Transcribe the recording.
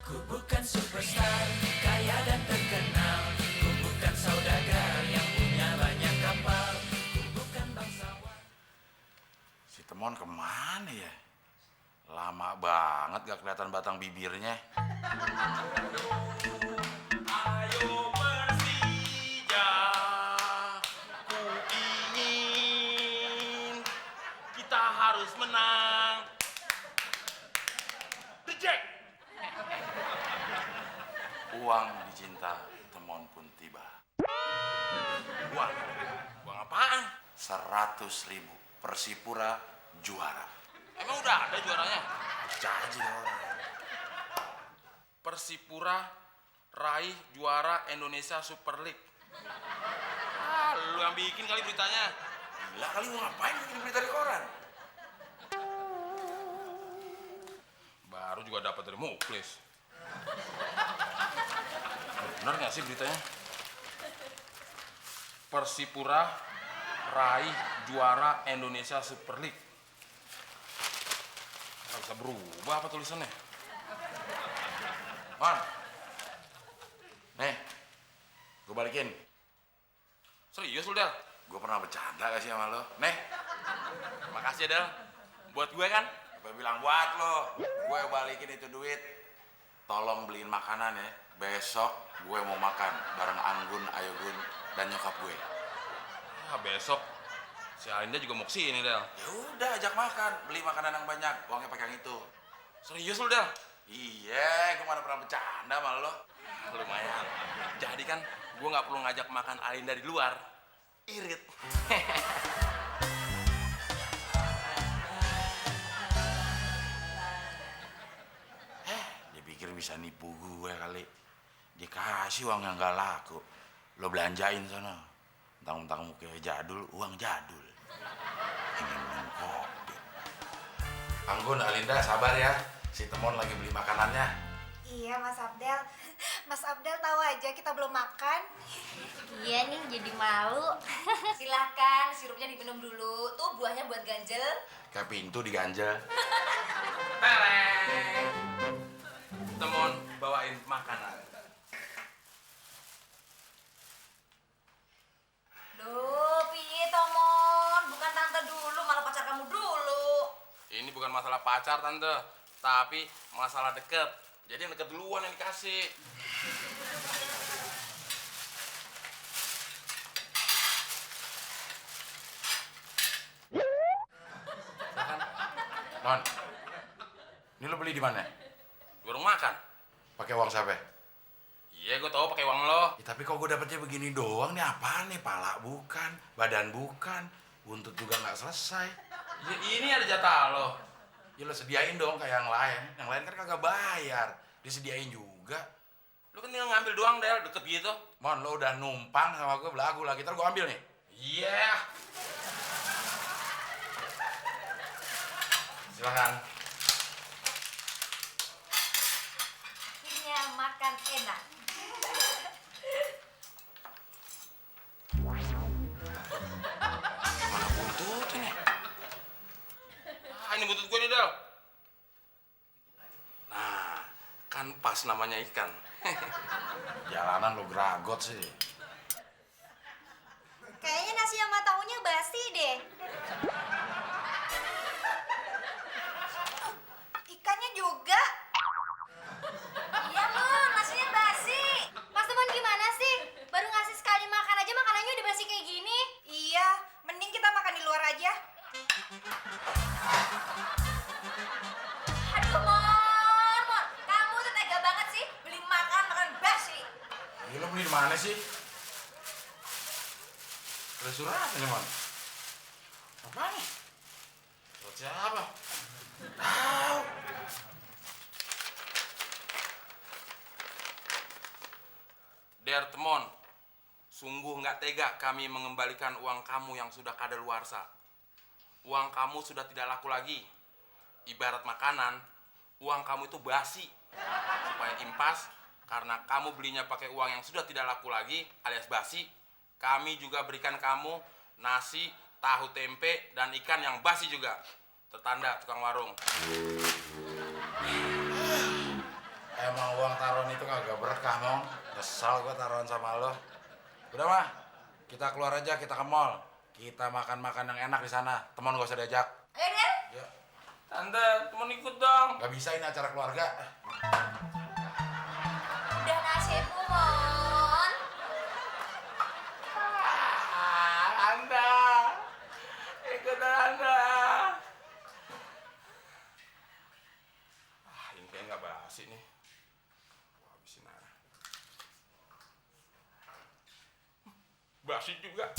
Ku bukan superstar, kaya dan terkenal. Ku bukan saudagar yang punya banyak kapal. Ku bukan bangsawan. Si Temon kemana ya? Lama banget gak kelihatan batang bibirnya. Ayo Persija, ku ingin kita harus menang. Reject. Uang dicinta Temon pun tiba. Uang? Uang apaan? 100.000 Persipura juara. Emang udah ada juaranya? Caji orang. Persipura raih juara Indonesia Super League. Ah, lu yang bikin kali beritanya. Gila kali mau ngapain bikin berita di koran? Baru juga dapat dari Muklis. Bener nggak sih beritanya? Persipura raih juara Indonesia Super League. Nggak bisa berubah apa tulisannya? Man, nih, gue balikin. Serius lu, Del? Gue pernah bercanda gak sih sama lo? Nih, Makasih ya, Del. Buat gue kan? gue bilang buat lo, gue balikin itu duit. Tolong beliin makanan ya. Besok gue mau makan bareng Anggun, Ayogun, dan nyokap gue. Ah, besok si Alinda juga mau kesini, Del. Ya udah, ajak makan, beli makanan yang banyak, uangnya pegang itu. Serius lu, Del? Iya, gue mana pernah bercanda sama lo. Lumayan. Jadi kan gue nggak perlu ngajak makan Alinda di luar. Irit. Dia pikir bisa nipu gue kali. Dia kasih uang yang gak laku. Lo belanjain sana. Mentang-mentang mukanya jadul, uang jadul. Ingin minum kopi. Anggun, Alinda, sabar ya. Si Temon lagi beli makanannya. Iya Mas Abdel. Mas Abdel tahu aja kita belum makan. Iya nih, jadi malu. Silahkan, sirupnya diminum dulu. Tuh buahnya buat ganjel. Kayak pintu diganjel. Tereng. Temon bawain makanan. Duh, piye Tomon? Bukan tante dulu, malah pacar kamu dulu. Ini bukan masalah pacar, Tante. Tapi masalah deket. Jadi yang deket duluan yang dikasih. Non, ini lo beli di mana? Di warung makan. Pakai uang siapa? Iya, gue tau pakai uang lo. Ya, tapi kok gue dapetnya begini doang nih, apaan nih? Pala bukan, badan bukan, buntut juga nggak selesai. Ya, ini ada jatah lo. Ya lo sediain dong kayak yang lain. Yang lain kan kagak bayar, disediain juga. Lo kan tinggal ngambil doang, Del, deket gitu. Mon, lo udah numpang sama gue belagu lagi, ntar gue ambil nih. Iya. Silakan. Akhirnya makan enak. Mana buntut ini? Ah, ini buntut gue nih, Del. Nah, kan pas namanya ikan. Jalanan lo geragot sih. Kayaknya nasi sama tahunya basi deh. Ikannya juga. Iya, Mon, nasinya basi. Mas Temon gimana sih? Baru ngasih sekali makan aja makanannya udah basi kayak gini. Iya, mending kita makan di luar aja. Aduh, Mon. Kamu tuh tega banget sih. Beli makan basi. Ya lo beli di mana sih? Ada surat ini, Mon. Apa nih? Surat siapa? Tahu. Der Temon, sungguh nggak tega kami mengembalikan uang kamu yang sudah kadaluarsa. Uang kamu sudah tidak laku lagi. Ibarat makanan, uang kamu itu basi. Supaya impas, karena kamu belinya pakai uang yang sudah tidak laku lagi, alias basi, kami juga berikan kamu nasi, tahu tempe, dan ikan yang basi juga. Tertanda tukang warung. Emang Kesal gua taruhan sama lo. Udah mah, kita keluar aja, kita ke mall. Kita makan-makan yang enak di sana. Temen gak usah diajak. Ayo, Den. Ya, Tante, temen ikut dong. gak bisa ini acara keluarga. Udah nasibmu, Mon. Anda, ikut Anda. Ini kayak nggak basi nih. Gua habisin aja. Basi juga.